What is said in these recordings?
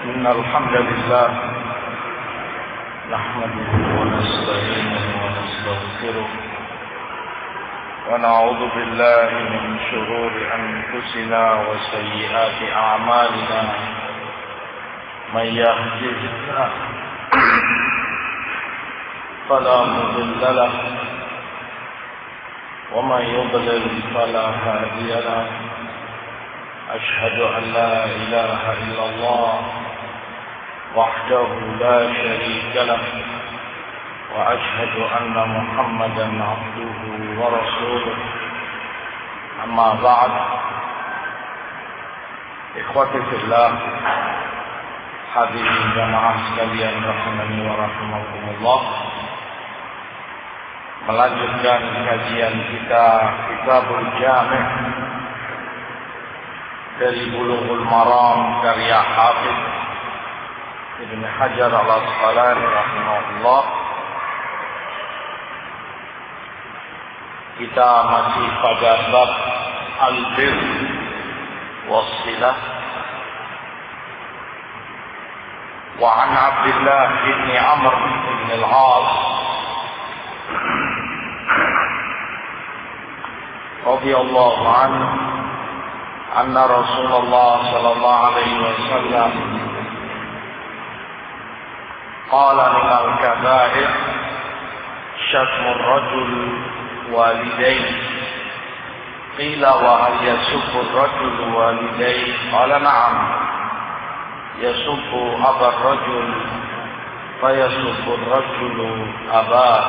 إن الحمد لله نحمده ونستعينه ونستغفره ونعوذ بالله من شرور أنفسنا وسيئات أعمالنا من يهده الله فلا مضل له ومن يضلل فلا هادي له أشهد أن لا إله إلا الله وحده لا شريك له وأشهد أن محمدا عبده ورسوله أما بعد إخوتي في الله hadirin jamaah sekalian rahimani wa rahimakumullah, melanjutkan kajian kita Kitabul Jami' dari Bulughul Maram karya Hafidz Ibnu Hajar Al-Asqalani rahimahullah. Kita masih pada bab al-birr was-silah. Wa an Abdullah bin Amr bin al-As radhiyallahu anhu anna Rasulullah sallallahu alaihi wasallam qala min al-kaba'ir syatmu ar-rajul walidayhi qila wa hal yasubbu ar-rajul walidayhi qala na'am yasubbu aba ar-rajul fa yasubbu ar-rajulu abah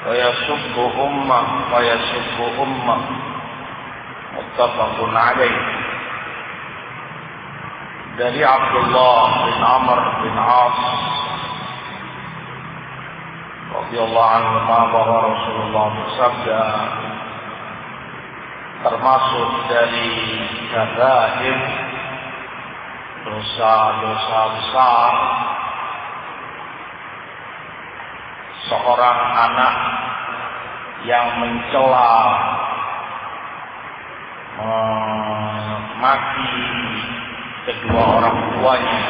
wa yasubbu ummah fa yasubbu ummah muttafaqun alaih. Dari Abdullah bin Amr bin As radhiyallahu anhu bahwa Rasulullah bersabda, termasuk dari kabair, dosa-dosa besar, seorang anak yang mencela, memaki kedua orang tuanya.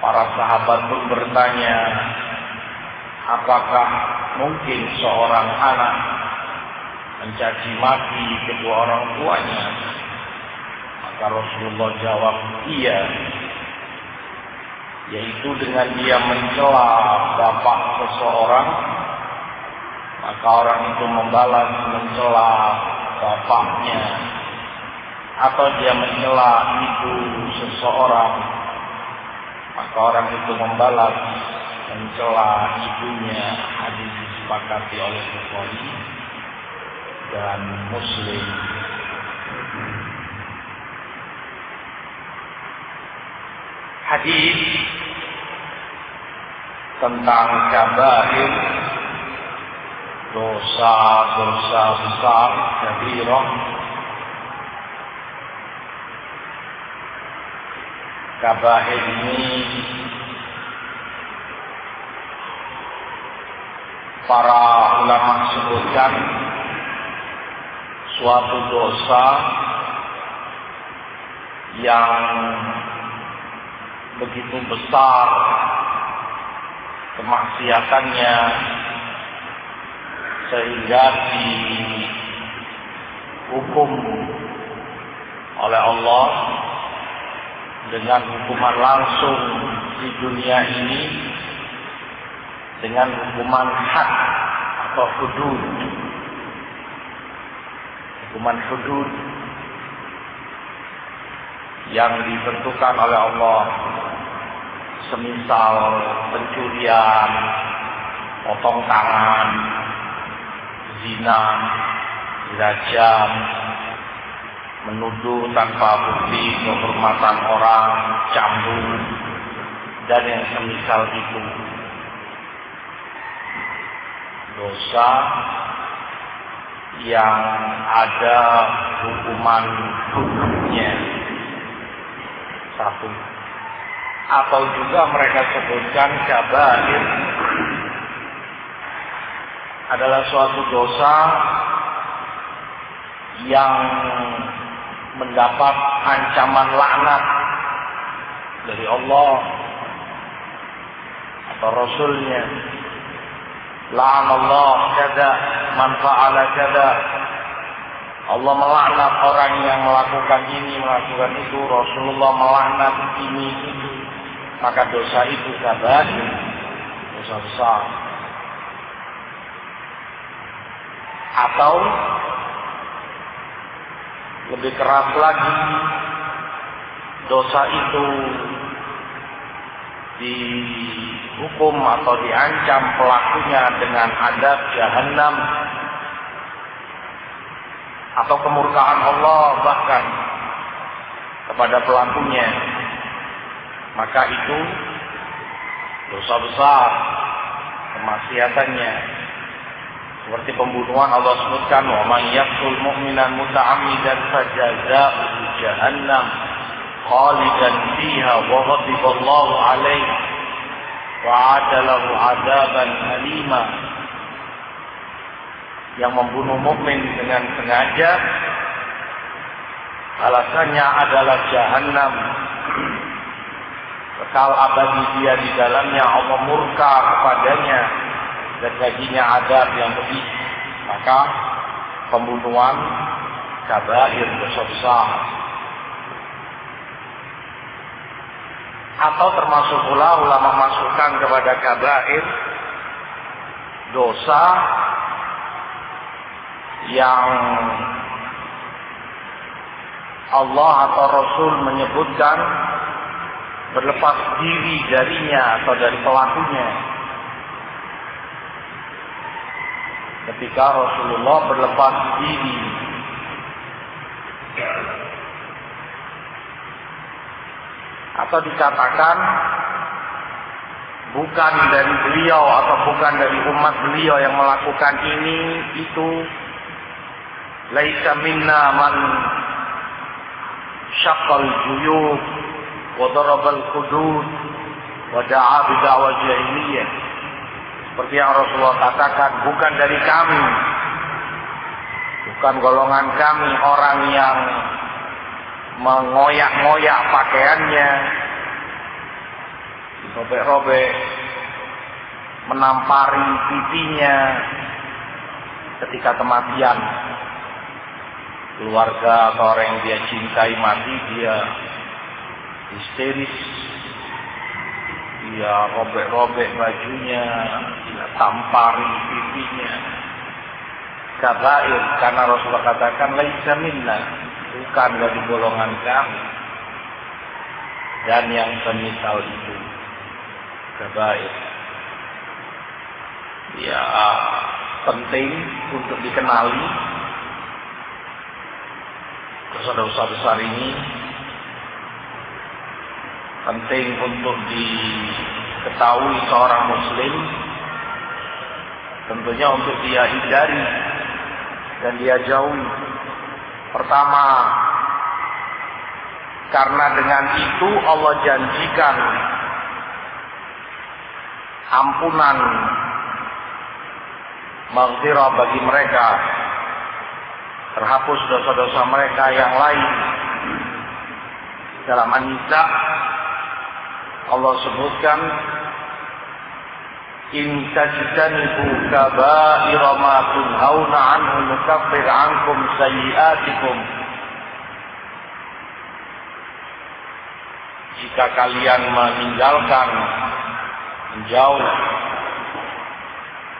Para sahabat pun bertanya, apakah mungkin seorang anak mencaci maki kedua orang tuanya? Maka Rasulullah jawab, iya, yaitu dengan dia mencela bapak seseorang, maka orang itu membalas mencela bapaknya, atau dia mencela ibu seseorang, maka orang itu membalas mencela ibunya. Hadis disepakati oleh Bukhari dan Muslim. Hadis tentang kabair, dosa-dosa besar, kabirah. Kabair ini para ulama sebutkan suatu dosa yang begitu besar kemaksiatannya sehingga dihukum oleh Allah dengan hukuman langsung di dunia ini, dengan hukuman had atau hudud. Hukuman hudud yang ditentukan oleh Allah, semisal pencurian, potong tangan, zina, rajam, menuduh tanpa bukti kehormatan orang, cambuk, dan yang semisal itu. Dosa yang ada hukuman hududnya. Satu. Atau juga mereka sebutkan kabair adalah suatu dosa yang mendapat ancaman laknat dari Allah atau Rasulnya. La'anallah kada man fa'ala kada. Allah melaknat orang yang melakukan ini, melakukan itu. Rasulullah melaknat ini, itu. Maka dosa itu kabair, dosa besar. Atau lebih keras lagi, dosa itu dihukum atau diancam pelakunya dengan adab jahanam atau kemurkaan Allah bahkan kepada pelakunya, maka itu dosa besar, kemaksiatannya. Seperti pembunuhan, Allah sebutkan, wa man yaqtul mu'minan muta'ammidan fajazaa'uhu jahannam khalidan fiha wa ghadiballahu alaihi wa 'adda lahu 'adzaban alima. Yang membunuh mukmin dengan sengaja, alasannya adalah jahanam, kekal abadi dia di dalamnya, Allah murka kepadanya dan baginya azab yang pedih. Maka pembunuhan kabair, dosa besar. Atau termasuk pula ulama masukkan kepada kabair dosa yang Allah atau Rasul menyebutkan berlepas diri darinya atau dari pelakunya. Ketika Rasulullah berlepas diri atau dikatakan bukan dari beliau atau bukan dari umat beliau yang melakukan ini itu, laisa minna man syaqqal juyub wa darabal hudud wa da'a bi da'wa jahiliyah. Seperti yang Rasulullah katakan, bukan dari kami, bukan golongan kami orang yang mengoyak-ngoyak pakaiannya, robek-robek, menampari pipinya ketika kematian keluarga atau orang yang dia cintai mati, dia histeris, dia robek-robek bajunya, dia tampari pipinya. Kabair, karena Rasulullah katakan laisa minna, bukan dari golongan kami. Dan yang semisal itu kabair. Ya, penting untuk dikenali dosa-dosa besar ini, penting untuk diketahui seorang muslim, tentunya untuk dia hindari dan dia jauhi. Pertama, karena dengan itu Allah janjikan ampunan, maghfirah bagi mereka, terhapus dosa-dosa mereka yang lain. Dalam An-Nisa Allah sebutkan, in tajtanibu kaba'ira ma tunhauna anhu nukaffir ankum sayyi'atikum. Jika kalian meninggalkan, menjauh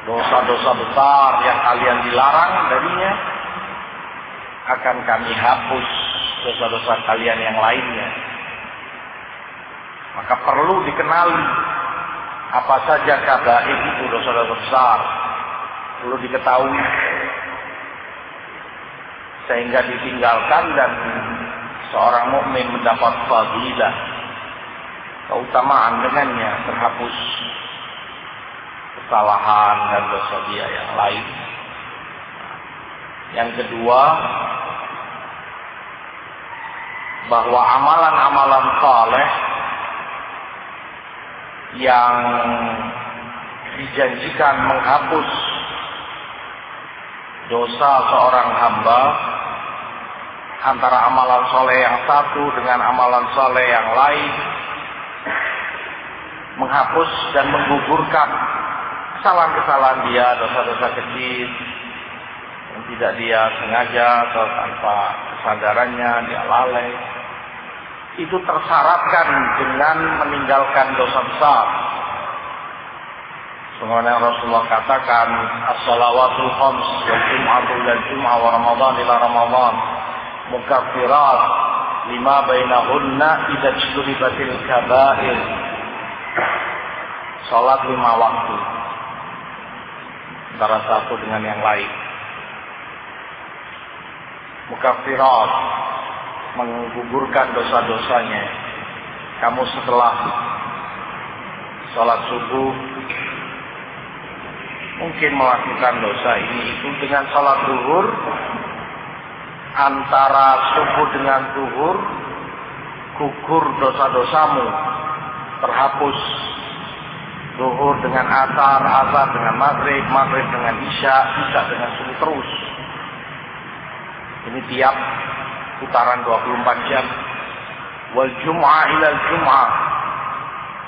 dosa-dosa besar yang kalian dilarang darinya, akan kami hapus dosa-dosa kalian yang lainnya. Maka perlu dikenali apa saja kabair itu, dosa-dosa besar, perlu diketahui sehingga ditinggalkan dan seorang mukmin mendapat fadilah, keutamaan dengannya, terhapus kesalahan dan dosa dia yang lain. Yang kedua, bahwa amalan-amalan saleh yang dijanjikan menghapus dosa seorang hamba, antara amalan soleh yang satu dengan amalan soleh yang lain, menghapus dan menggugurkan kesalahan-kesalahan dia, dosa-dosa kecil yang tidak dia sengaja atau tanpa kesadarannya dia lalai. Itu tersyaratkan dengan meninggalkan dosa besar. Sebagaimana Rasulullah katakan, as-salawatul khams wal jum'atu ilal jum'ah wa ramadhan ila ramadhan mukaffirat lima bainahunna idza ijtunibatil kaba'ir. Salat 5 waktu antara satu dengan yang lain. Mukaffirat, menggugurkan dosa-dosanya. Kamu setelah salat subuh mungkin melakukan dosa ini itu dengan salat zuhur, antara subuh dengan zuhur gugur dosa-dosamu, terhapus. Zuhur dengan asar, asar dengan maghrib, maghrib dengan isya, isya dengan subuh terus. Ini tiap putaran 24 jam. Wal jum'ah ilal jum'ah,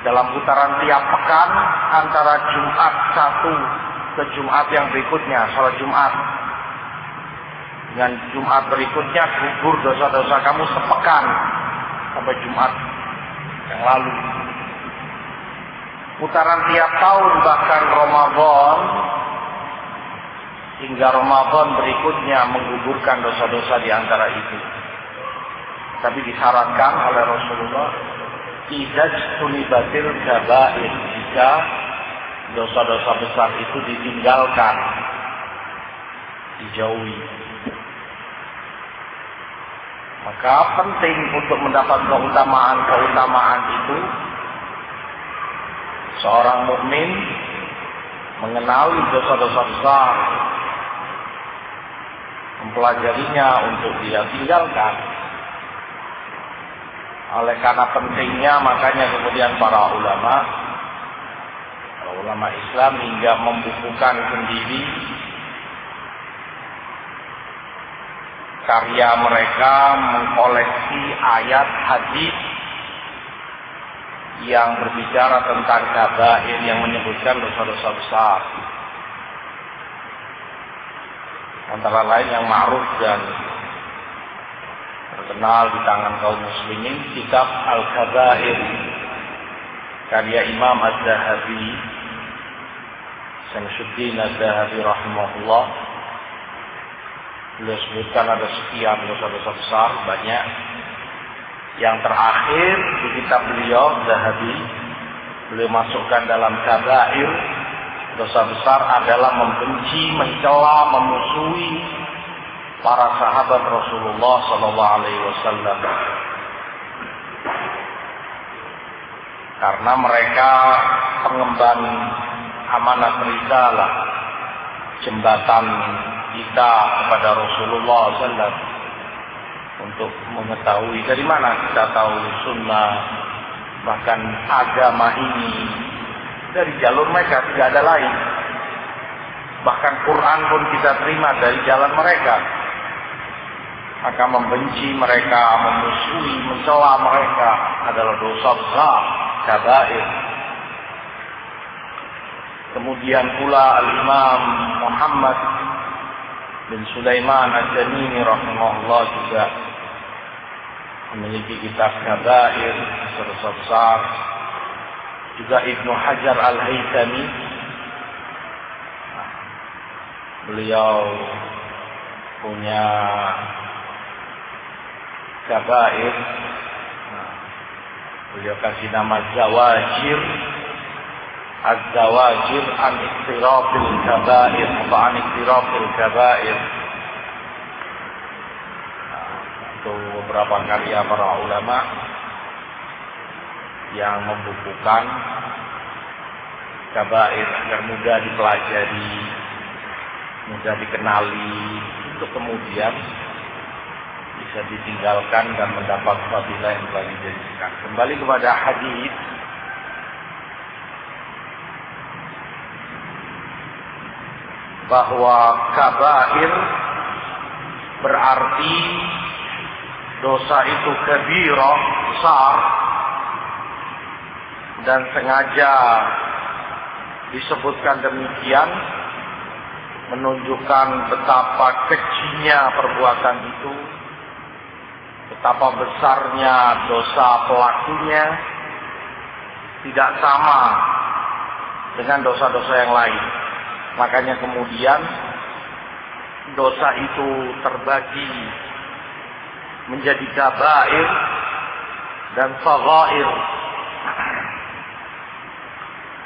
dalam putaran tiap pekan antara Jumat satu ke Jumat yang berikutnya, salat Jumat. Dengan Jumat berikutnya gugur dosa-dosa kamu sepekan sampai Jumat yang lalu. Putaran tiap tahun, bahkan Ramadan hingga Ramadan berikutnya menggugurkan dosa-dosa di antara itu. Tapi disyaratkan oleh Rasulullah, idza jtunibatil kaba'ir, jika dosa-dosa besar itu ditinggalkan, dijauhi. Maka penting untuk mendapat keutamaan itu, seorang mukmin mengenali dosa-dosa besar, mempelajarinya untuk dia tinggalkan. Oleh karena pentingnya, makanya kemudian para ulama Islam hingga membukukan sendiri karya mereka, mengkoleksi ayat hadis yang berbicara tentang kabair, yang menyebutkan dosa-dosa besar. Antara lain yang ma'ruf dan terkenal di tangan kaum muslimin, kitab Al-Kabair karya Imam Az-Zahabi, Syamsuddin Az-Zahabi rahimahullah. Beliau sebutkan ada sekian dosa-dosa besar, banyak. Yang terakhir di kitab beliau Zahabi, beliau masukkan dalam kabair, dosa besar adalah membenci, mencela, memusuhi para sahabat Rasulullah sallallahu alaihi wasallam. Karena mereka pengemban amanat risalah, jembatan kita kepada Rasulullah sallallahu alaihi wasallam, untuk mengetahui dari mana kita tahu sunnah, bahkan agama ini dari jalur mereka, tidak ada lain. Bahkan Quran pun kita terima dari jalan mereka. Maka membenci mereka, memusuhi, mencela mereka adalah dosa besar, kabair. Kemudian pula Al-Imam Muhammad bin Sulaiman Al-Jamini rahimahullah juga memiliki kitab kabair, dosa besar. Juga Ibnu Hajar Al-Haytami, beliau punya kabair, beliau kasih nama Zawajir, Az-Zawajir an Iqtirafil Kabair atau an Iqtirafil Kabair. Itu beberapa karya para ulama yang membukukan kabair agar mudah dipelajari, mudah dikenali, untuk kemudian bisa ditinggalkan dan mendapat fadilah yang telah dijanjikan. Kembali kepada hadis, bahwa kabair berarti dosa itu kabirah, besar, dan sengaja disebutkan demikian menunjukkan betapa kecilnya perbuatan itu, betapa besarnya dosa pelakunya, tidak sama dengan dosa-dosa yang lain. Makanya kemudian dosa itu terbagi menjadi kabair dan shaghair.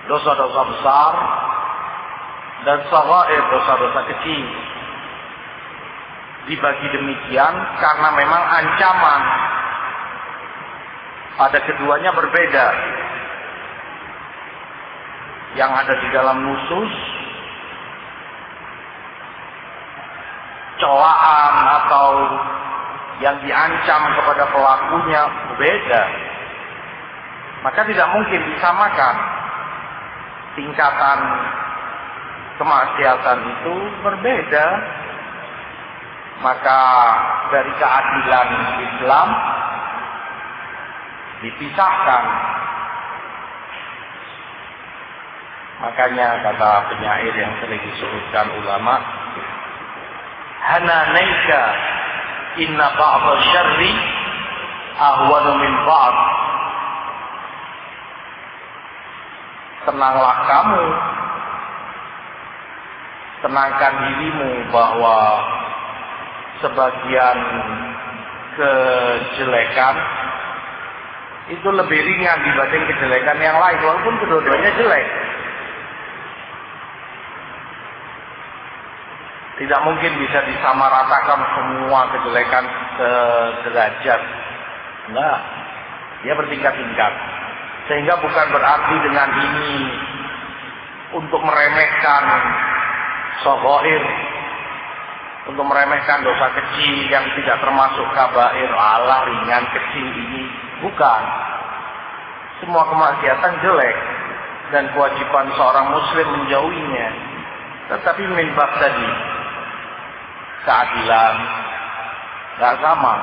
Dosa-dosa besar dan shaghair, dosa-dosa kecil. Dibagi demikian karena memang ancaman pada keduanya berbeda. Yang ada di dalam nusus, celaan atau yang diancam kepada pelakunya berbeda. Maka tidak mungkin disamakan. Tingkatan kemaksiatan itu berbeda. Maka dari keadilan Islam dipisahkan. Makanya kata penyair yang sering disebutkan ulama, hananaika inna ba'd syarri ahwanu min ba'd. Tenanglah kamu, tenangkan dirimu bahwa sebagian kejelekan itu lebih ringan dibanding kejelekan yang lain, walaupun kedua-duanya jelek. Tidak mungkin bisa disamaratakan semua kejelekan sederajat. Enggak, dia bertingkat-tingkat. Sehingga bukan berarti dengan ini untuk meremehkan shaghair, untuk meremehkan dosa kecil yang tidak termasuk kabair, Allah ringan kecil ini. Bukan. Semua kemaksiatan jelek dan kewajiban seorang muslim menjauhinya. Tetapi min bab tadi, keadilan tidak sama.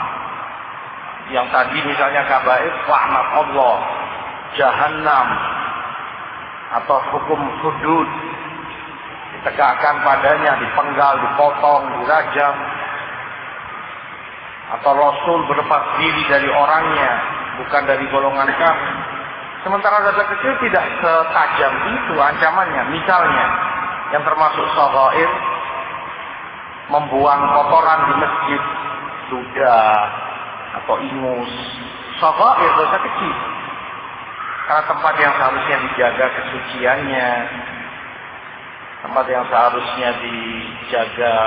Yang tadi misalnya kabair, laknat Allah, jahannam, atau hukum hudud, ditegakkan padanya, dipenggal, dipotong, dirajam, atau Rasul berlepas diri dari orangnya, bukan dari golongan kami. Sementara dosa kecil tidak setajam itu ancamannya. Misalnya yang termasuk shaghair, membuang kotoran di masjid, duda atau ingus, shaghair, dosa kecil. Karena tempat yang seharusnya dijaga kesuciannya, tempat yang seharusnya dijaga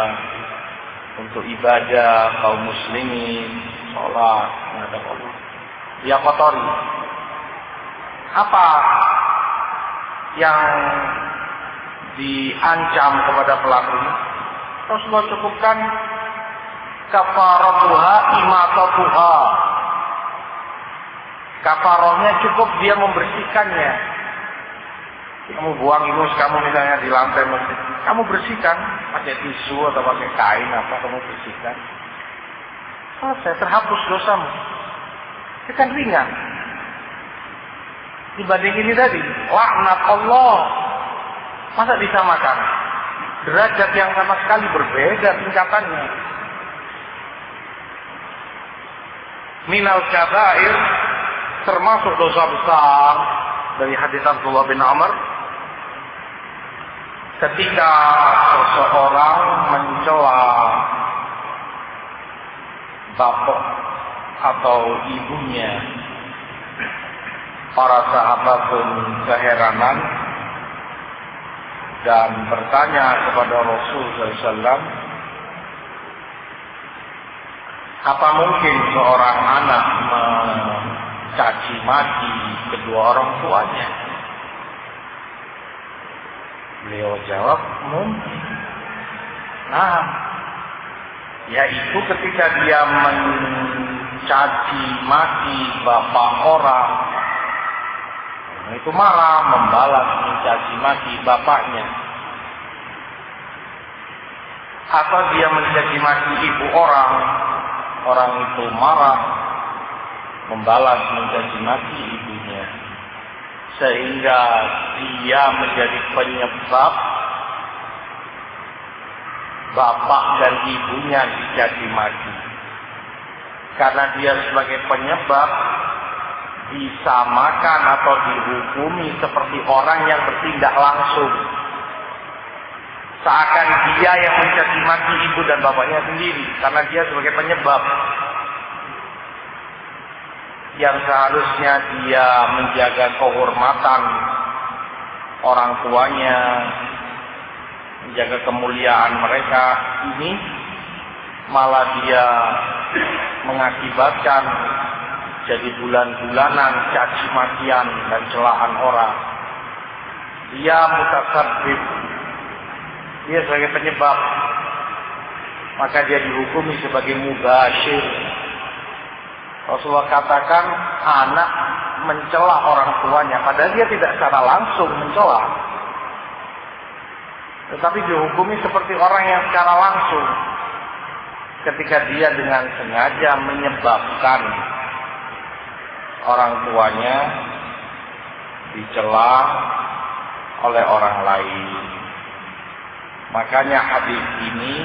untuk ibadah kaum muslimin, sholat, menghadap Allah, dia kotori. Apa yang diancam kepada pelakunya? Rasulullah cukupkan kafaratuha imatatuha. Kafarohnya cukup dia membersihkannya. Kamu buang ingus kamu misalnya di lantai masjid, kamu bersihkan pakai tisu atau pakai kain apa, kamu bersihkan. Selesai, terhapus dosamu. Itu kan ringan. Dibanding ini tadi, laknat Allah. Masa disamakan? Derajat yang sama sekali berbeda tingkatannya. Minal kabair, termasuk dosa besar dari hadis Abdullah bin Amr, ketika seseorang mencela bapak atau ibunya, para sahabat pun keheranan dan bertanya kepada Rasul SAW, apa mungkin seorang anak mencaci maki kedua orang tuanya? Beliau jawab, mungkin. Nah, yaitu ketika dia mencaci maki bapak orang, itu marah, membalas mencaci maki bapaknya. Atau dia mencaci maki ibu orang, orang itu marah, membalas mencaci maki ibunya. sehingga dia menjadi penyebab bapak dan ibunya dicaci maki. Karena dia sebagai penyebab disamakan atau dihukumi seperti orang yang bertindak langsung. Seakan dia yang mencaci maki ibu dan bapaknya sendiri, karena dia sebagai penyebab. Yang seharusnya dia menjaga kehormatan orang tuanya, menjaga kemuliaan mereka, ini malah dia mengakibatkan jadi bulan-bulanan caci makian dan celaan orang. Dia mutasabbib, dia sebagai penyebab, maka dia dihukumi sebagai mubashir. Rasulullah katakan anak mencela orang tuanya, padahal dia tidak secara langsung mencela, tetapi dihukumi seperti orang yang secara langsung ketika dia dengan sengaja menyebabkan orang tuanya dicela oleh orang lain. Makanya hadis ini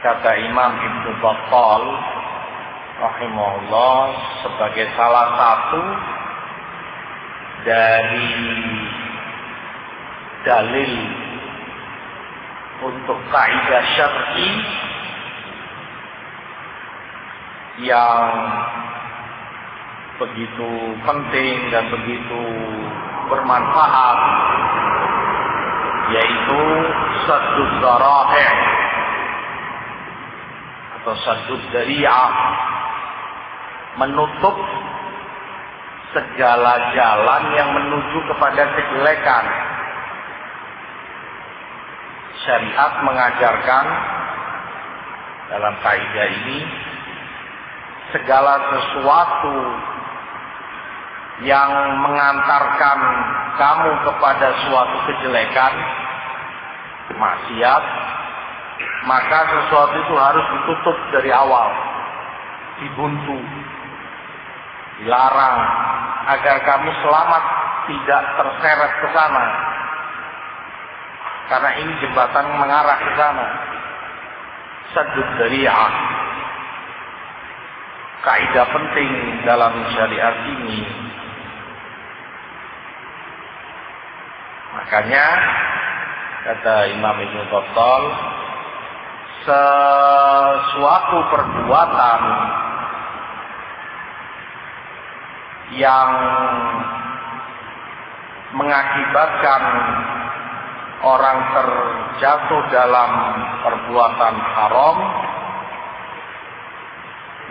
kata Imam Ibnu Battal rahimahullah sebagai salah satu dari dalil untuk kaidah syar'i yang begitu penting dan begitu bermanfaat, yaitu saddud dzara'i' atau saddud dzari'ah, menutup segala jalan yang menuju kepada kejelekan. Syariat mengajarkan dalam kaidah ini segala sesuatu yang mengantarkan kamu kepada suatu kejelekan, maksiat, maka sesuatu itu harus ditutup dari awal, dibuntu, dilarang agar kamu selamat tidak terseret ke sana. Karena ini jembatan mengarah ke sana. Saddud dzari'ah, kaidah penting dalam syariat ini. Makanya kata Imam Ibnu Battal, sesuatu perbuatan yang mengakibatkan orang terjatuh dalam perbuatan haram,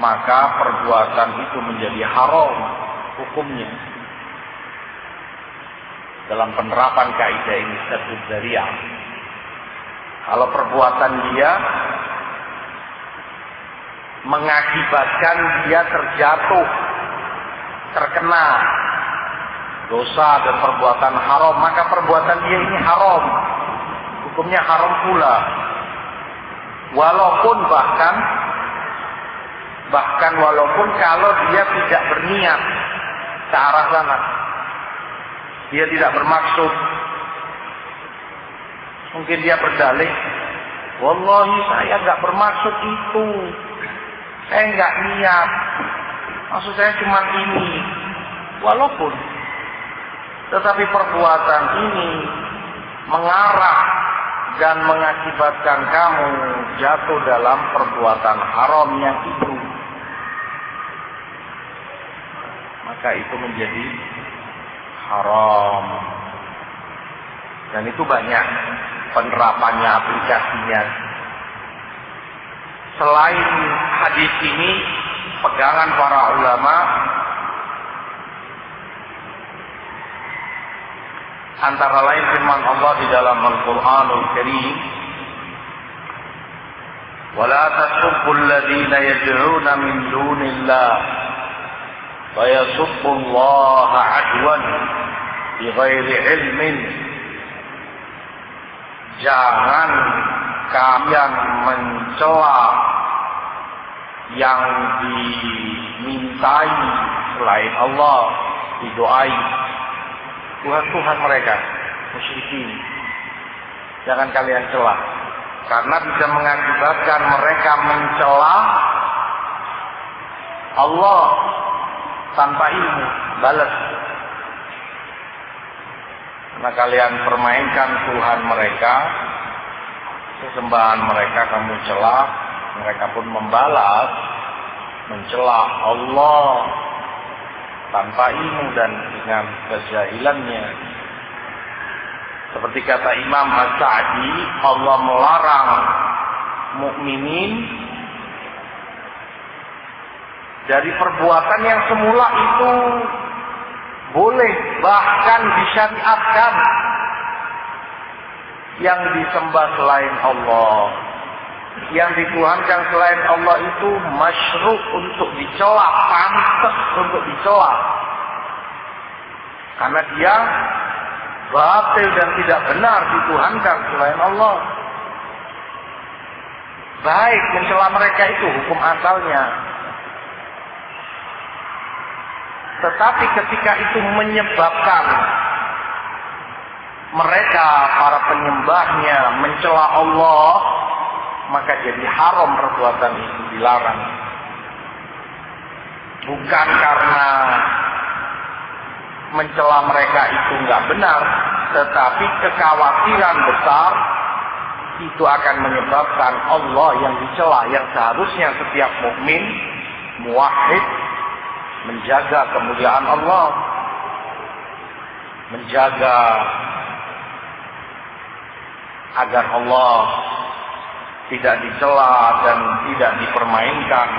maka perbuatan itu menjadi haram hukumnya. Dalam penerapan kaidah ini saddud dzari'ah, kalau perbuatan dia mengakibatkan dia terjatuh, terkena dosa dan perbuatan haram, maka perbuatan dia ini haram, hukumnya haram pula. Walaupun bahkan walaupun kalau dia tidak berniat ke arah sana, dia tidak bermaksud. Mungkin dia berdalih, wallahi saya nggak bermaksud itu, saya nggak niat, maksud saya cuma ini. Walaupun, tetapi perbuatan ini mengarah dan mengakibatkan kamu jatuh dalam perbuatan haram yang itu, maka itu menjadi haram. Dan itu banyak penerapannya, aplikasinya. Selain hadis ini, pegangan para ulama antara lain firman Allah di dalam Al-Qur'anul Karim, وَلَا تَسُبُّوا الَّذِينَ يَدْعُونَ مِن دُونِ اللَّهِ وَيَسُبُّوا اللَّهَ عَدْوًا بِغَيْرِ عِلْمٍ. Jangan kalian mencela yang dimintai selain Allah, didoai Tuhan mereka, musyrikin. Jangan kalian celah, karena bisa mengakibatkan mereka mencela Allah tanpa ilmu, balas. Karena kalian permainkan Tuhan mereka, sesembahan mereka kamu celah, mereka pun membalas, mencela Allah tanpa ilmu dan dengan kejahilannya. Seperti kata Imam As-Sa'di, Allah melarang mukminin dari perbuatan yang semula itu boleh, bahkan disyariatkan, yang disembah selain Allah, yang dituhankan selain Allah itu masyru' untuk dicela, pantas untuk dicela, karena dia batil dan tidak benar dituhankan selain Allah. Baik mencela mereka itu hukum asalnya. Tetapi ketika itu menyebabkan mereka, para penyembahnya, mencela Allah, maka jadi haram perbuatan itu, dilarang. Bukan karena mencela mereka itu nggak benar, tetapi kekhawatiran besar itu akan menyebabkan Allah yang dicela, yang seharusnya setiap mukmin muwahhid menjaga kemuliaan Allah, menjaga agar Allah tidak dicela dan tidak dipermainkan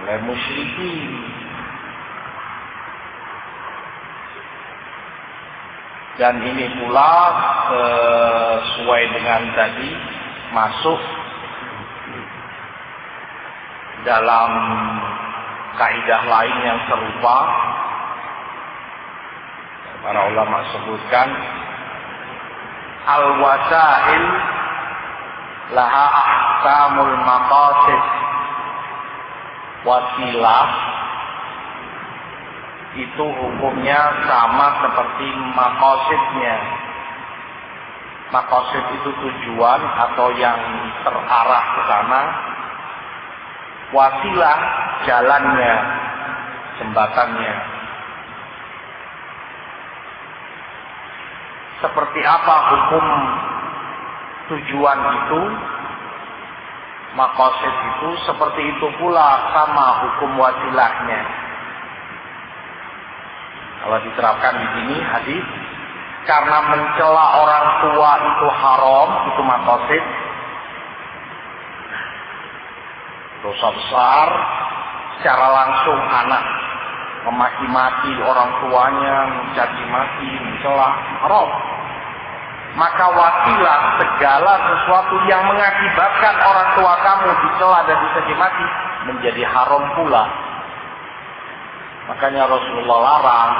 oleh musyrikin. Dan ini pula sesuai dengan tadi masuk dalam kaidah lain yang serupa. Para ulama sebutkan al-wasail laha ahkamul maqasid. Wasilah itu hukumnya sama seperti maqasidnya. Maqasid itu tujuan atau yang terarah ke sana. Wasilah jalannya, jembatannya. Seperti apa hukum tujuan itu, maqasid itu, seperti itu pula sama hukum wasilahnya. Kalau diterapkan di sini hadis, karena mencela orang tua itu haram, itu maqasid, dosa besar. Secara langsung anak memaki-maki orang tuanya, mencaci maki, mencela, haram. Maka wasilah segala sesuatu yang mengakibatkan orang tua kamu dicela dan dicaci maki menjadi haram pula. Makanya Rasulullah larang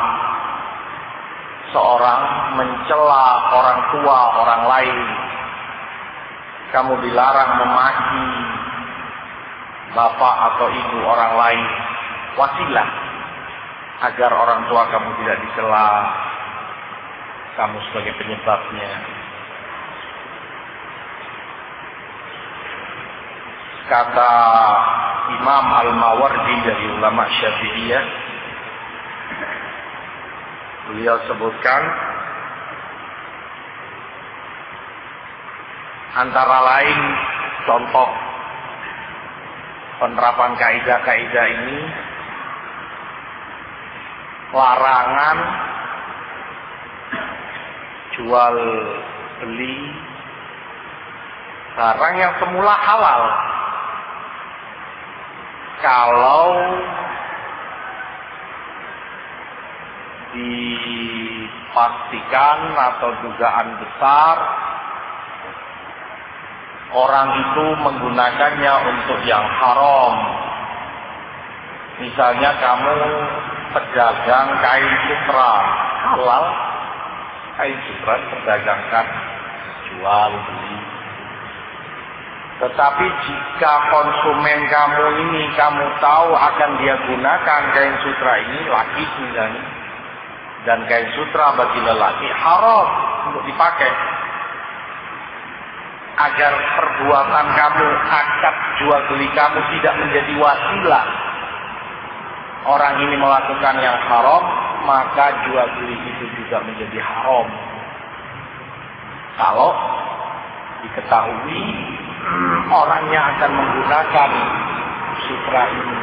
seorang mencela orang tua orang lain. Kamu dilarang memaki bapak atau ibu orang lain. Wasilah agar orang tua kamu tidak dicela, kamu sebagai penyebabnya. Kata Imam Al-Mawardi dari ulama Syafi'iyah, beliau sebutkan antara lain contoh penerapan kaidah-kaidah ini, larangan jual beli barang yang semula halal kalau dipastikan atau dugaan besar orang itu menggunakannya untuk yang haram. Misalnya kamu pedagang kain sutra, halal, kain sutra diperdagangkan, jual beli. Tetapi jika konsumen kamu ini kamu tahu akan dia gunakan kain sutra ini, laki misalnya, dan kain sutra bagi lelaki haram untuk dipakai. Agar perbuatan kamu, akad jual beli kamu tidak menjadi wasilah orang ini melakukan yang haram, maka jual beli itu juga menjadi haram. Kalau diketahui orangnya akan menggunakan sutra ini.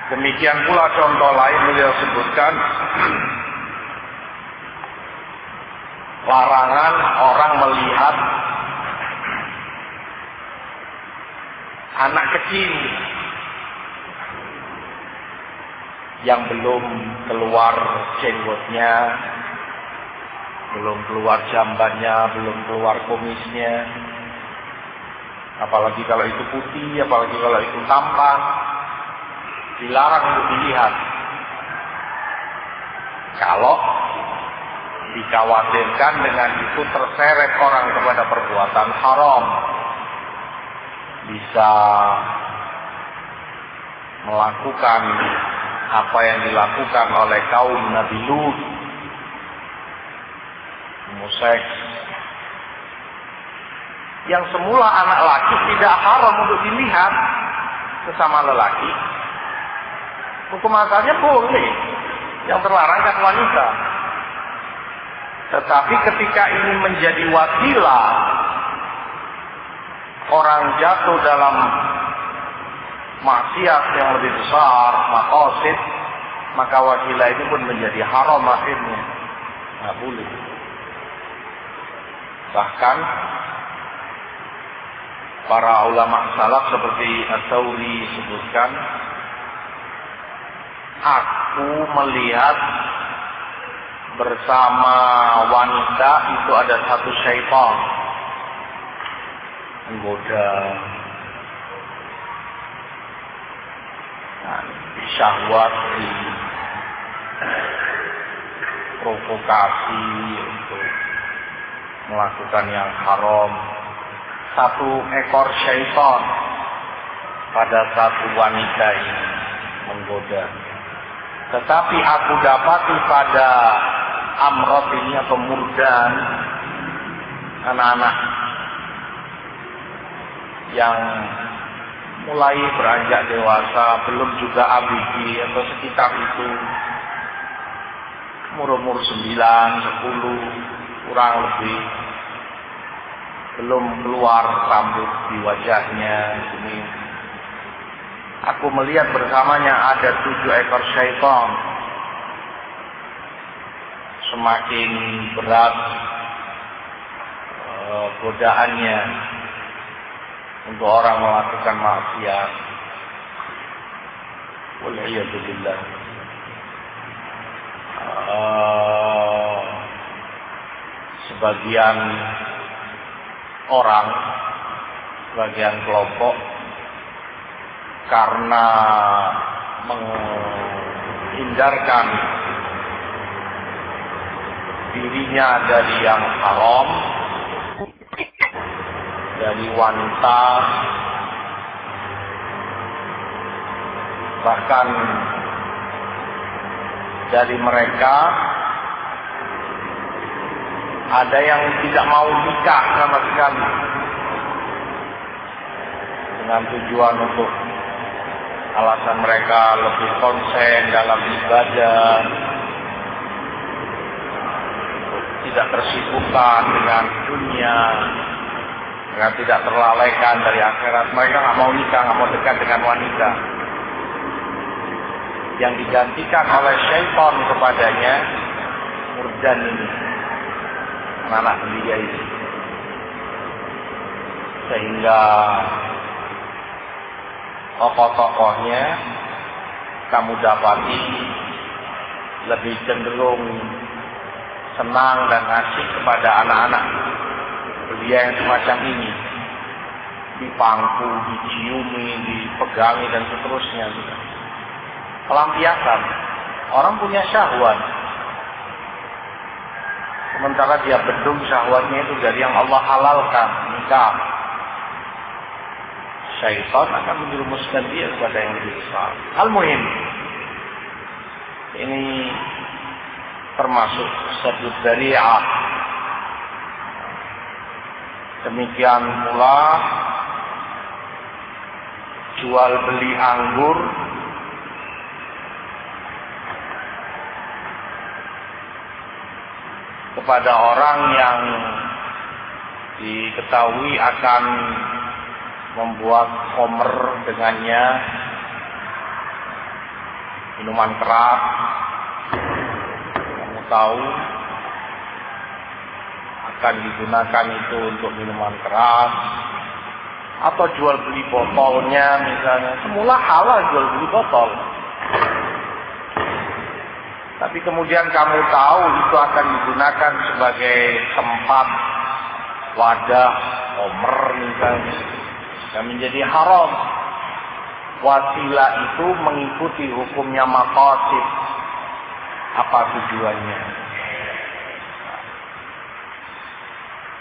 Demikian pula contoh lain beliau sebutkan larangan orang melihat anak kecil yang belum keluar jenggotnya, belum keluar jambannya, belum keluar kumisnya, apalagi kalau itu putih, apalagi kalau itu tampan. Dilarang untuk dilihat. Kalau dikhawatirkan dengan itu terseret orang kepada perbuatan haram, bisa melakukan apa yang dilakukan oleh kaum Nabi Lut, homoseks, yang semula anak laki tidak haram untuk dilihat sesama lelaki. Hukum asalnya boleh, yang terlarang kan wanita. Tetapi ketika ini menjadi wasilah orang jatuh dalam maksiat yang lebih besar, maqasid, maka wasilah itu pun menjadi haram akhirnya. Nggak boleh. Bahkan para ulama salaf seperti At-Tsauri sebutkan, aku melihat bersama wanita itu ada satu syaitan menggoda, syahwat, provokasi untuk melakukan yang haram. Satu ekor syaitan pada satu wanita ini menggoda. Tetapi aku dapati pada amrot ini atau murdan, anak-anak yang mulai beranjak dewasa, belum juga abidi atau sekitar itu, umur 9, 10, kurang lebih, belum keluar rambut di wajahnya. Ini aku melihat bersamanya ada 7 ekor syaitan. Semakin berat godaannya untuk orang melakukan maksiat. Wal'iyadzubillah. Sebagian orang, sebagian kelompok, karena menghindarkan dirinya dari yang haram, dari wanita, bahkan dari mereka ada yang tidak mau nikah sama sekali dengan tujuan untuk alasan mereka lebih konsen dalam ibadah, tidak tersibukkan dengan dunia, dengan tidak terlalaikan dari akhirat. Mereka nggak mau nikah, nggak mau dekat dengan wanita. Yang digantikan oleh syaitan kepadanya murdan ini, anak belia ini, sehingga tokoh-tokohnya kamu dapati lebih cenderung senang dan asik kepada anak-anak belia yang semacam ini, dipangku, diciumi, dipegangi dan seterusnya. Pelampiasan. Orang punya syahwat, sementara dia bendung syahwatnya itu dari yang Allah halalkan, nikah. Syaitan akan menjerumuskan dia kepada yang lebih besar. Al-muhim, ini termasuk sadud dzari'ah. Demikian pula jual beli anggur kepada orang yang diketahui akan membuat khamr dengannya, minuman keras. Kamu tahu akan digunakan itu untuk minuman keras, atau jual beli botolnya misalnya. Semula halal jual beli botol, tapi kemudian kamu tahu itu akan digunakan sebagai tempat wadah khamr misalnya, dan menjadi haram. Wasilah itu mengikuti hukumnya maqasid. Apa tujuannya?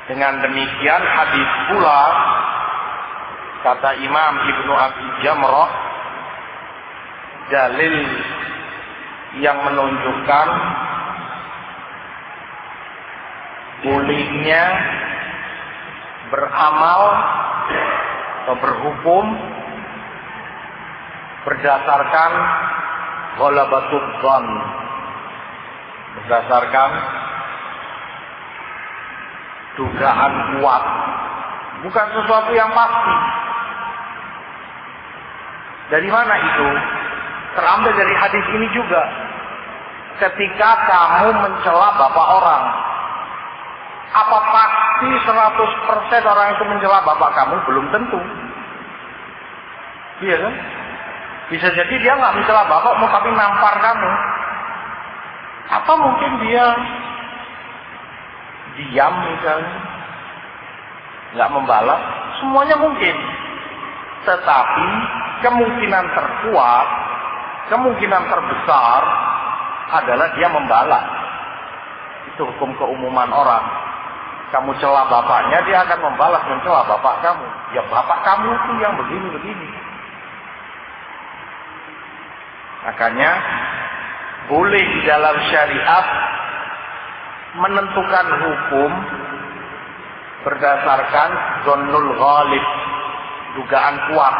Dengan demikian hadis pula, kata Imam Ibnu Abi Jamrah, dalil yang menunjukkan bolehnya beramal atau berhukum berdasarkan ghalabatul dhann, berdasarkan dugaan kuat, bukan sesuatu yang pasti. Dari mana itu? Terambil dari hadis ini juga. Ketika kamu mencela bapak orang, apa pasti 100% orang itu mencela bapak kamu? Belum tentu. Iya kan? Bisa jadi dia nggak mencela bapakmu tapi nampar kamu. Atau mungkin dia diam misalnya, nggak membalas. Semuanya mungkin. Tetapi kemungkinan terkuat, kemungkinan terbesar adalah dia membalas. Itu hukum keumuman orang. Kamu celah bapaknya, dia akan membalas mencela bapak kamu. Ya bapak kamu itu yang begini-begini. Makanya boleh di dalam syariat menentukan hukum berdasarkan dhannul ghalib, dugaan kuat.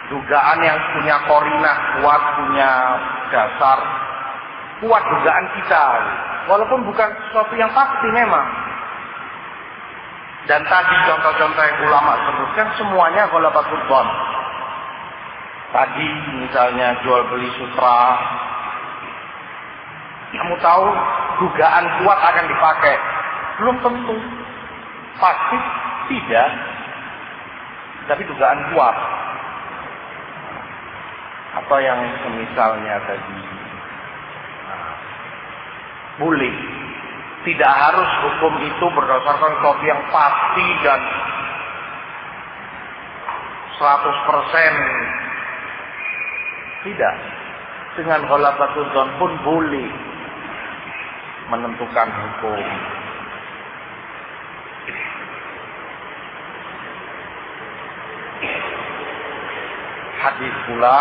Dugaan yang punya korinah kuat, punya dasar kuat dugaan kita, walaupun bukan sesuatu yang pasti memang. Dan tadi contoh-contoh yang ulama sebutkan semuanya ghalabatul dhann. Tadi misalnya jual beli sutra, kamu tahu dugaan kuat akan dipakai, belum tentu pasti tidak, tapi dugaan kuat. Atau yang semisalnya tadi, boleh. Tidak harus hukum itu berdasarkan sesuatu yang pasti dan 100%. Tidak. Dengan ghalabatul dhann pun boleh menentukan hukum. Hadis pula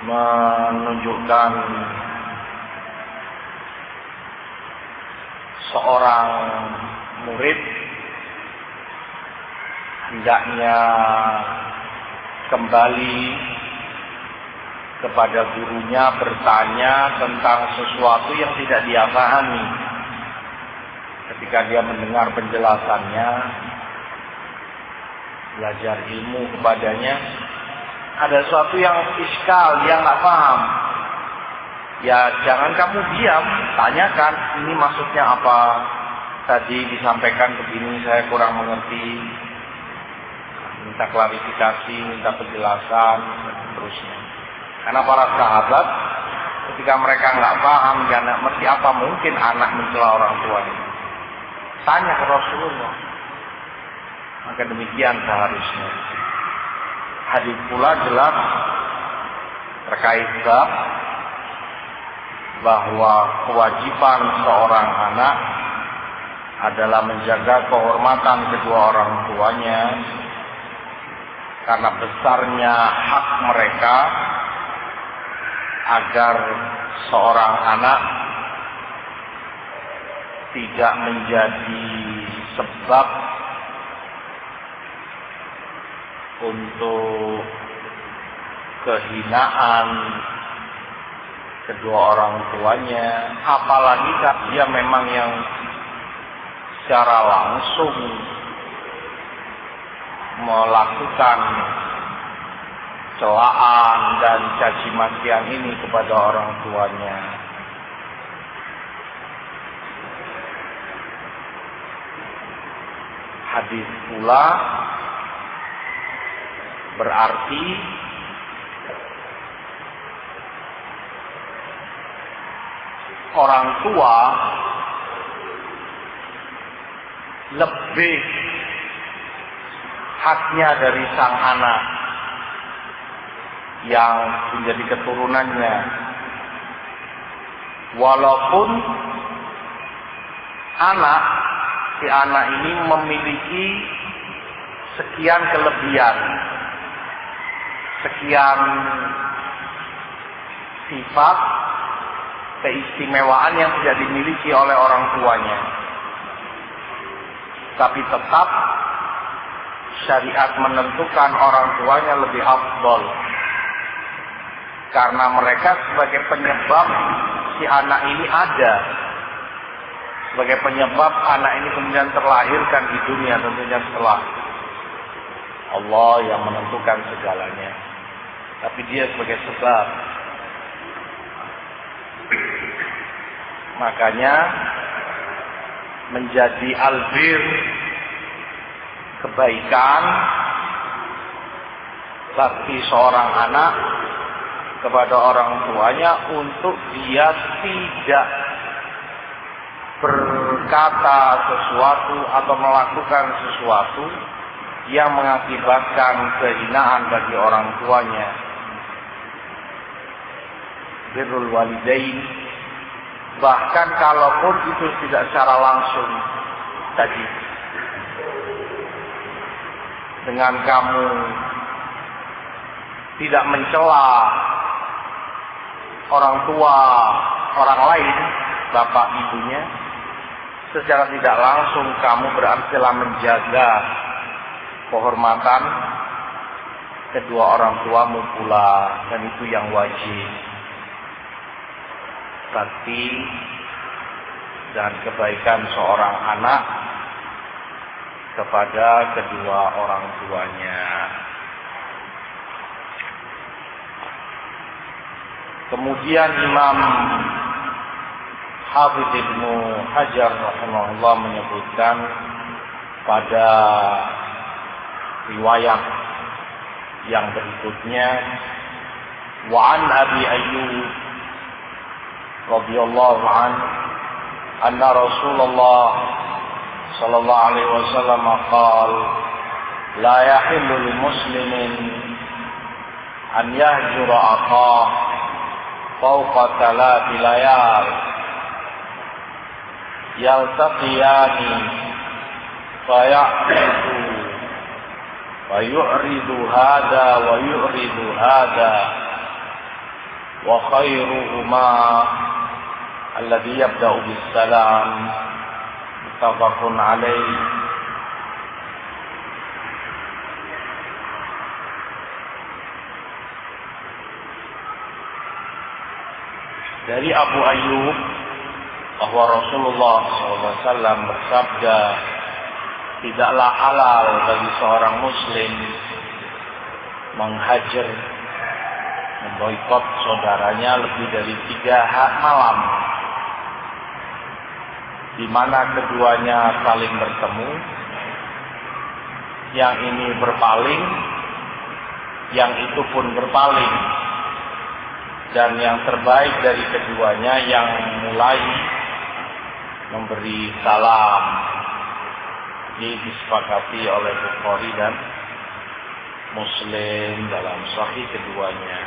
menunjukkan seorang murid hendaknya kembali kepada gurunya bertanya tentang sesuatu yang tidak dia pahami. Ketika dia mendengar penjelasannya, belajar ilmu kepadanya, ada sesuatu yang iskal, dia nggak paham. Ya jangan kamu diam, tanyakan, ini maksudnya apa? Tadi disampaikan begini, saya kurang mengerti. Minta klarifikasi, minta penjelasan, dan seterusnya. Karena para sahabat, ketika mereka nggak paham, nggak ngerti apa mungkin anak mencela orang tuanya. Tanya ke Rasulullah. Maka demikian seharusnya. Hadis pula jelas terkait bab bahwa kewajiban seorang anak adalah menjaga kehormatan kedua orang tuanya karena besarnya hak mereka agar seorang anak tidak menjadi sebab untuk kehinaan kedua orang tuanya, apalagi dia memang yang secara langsung melakukan celaan dan caci makian ini kepada orang tuanya. Hadis pula berarti orang tua lebih haknya dari sang anak yang menjadi keturunannya, walaupun si anak ini memiliki sekian kelebihan, sekian sifat keistimewaan yang tidak dimiliki oleh orang tuanya, tapi tetap syariat menentukan orang tuanya lebih afdal karena mereka sebagai penyebab si anak ini ada, sebagai penyebab anak ini kemudian terlahirkan di dunia, tentunya setelah Allah yang menentukan segalanya, tapi dia sebagai sebab. Makanya menjadi albir, kebaikan bagi seorang anak kepada orang tuanya untuk dia tidak berkata sesuatu atau melakukan sesuatu yang mengakibatkan kehinaan bagi orang tuanya. Birrul walidain, bahkan kalaupun itu tidak secara langsung tadi, dengan kamu tidak mencela orang tua orang lain, bapak ibunya, secara tidak langsung kamu berarti telah menjaga kehormatan kedua orang tuamu pula, dan itu yang wajib. Bakti dan kebaikan seorang anak kepada kedua orang tuanya. Kemudian Imam Hafidz Ibnu Hajar rahimahullah menyebutkan pada riwayat yang berikutnya, wa an Abi Ayyub radhiyallahu anhu anna Rasulullah sallallahu alaihi wasallam qala la yahillu lil muslimin an yahjura akhahu fawqa thalathi layal yaltaqiyani fayu'ridu hada wa yu'ridu hada wa khairuhuma alladhi yabda'u bis-salam muttafaqun alaih. Dari Abu Ayyub bahwa Rasulullah SAW bersabda, tidaklah halal bagi seorang muslim menghajar, memboikot saudaranya lebih dari 3 malam di mana keduanya saling bertemu, yang ini berpaling, yang itu pun berpaling, dan yang terbaik dari keduanya yang mulai memberi salam. Ini disepakati oleh Bukhari dan Muslim dalam sahih keduanya.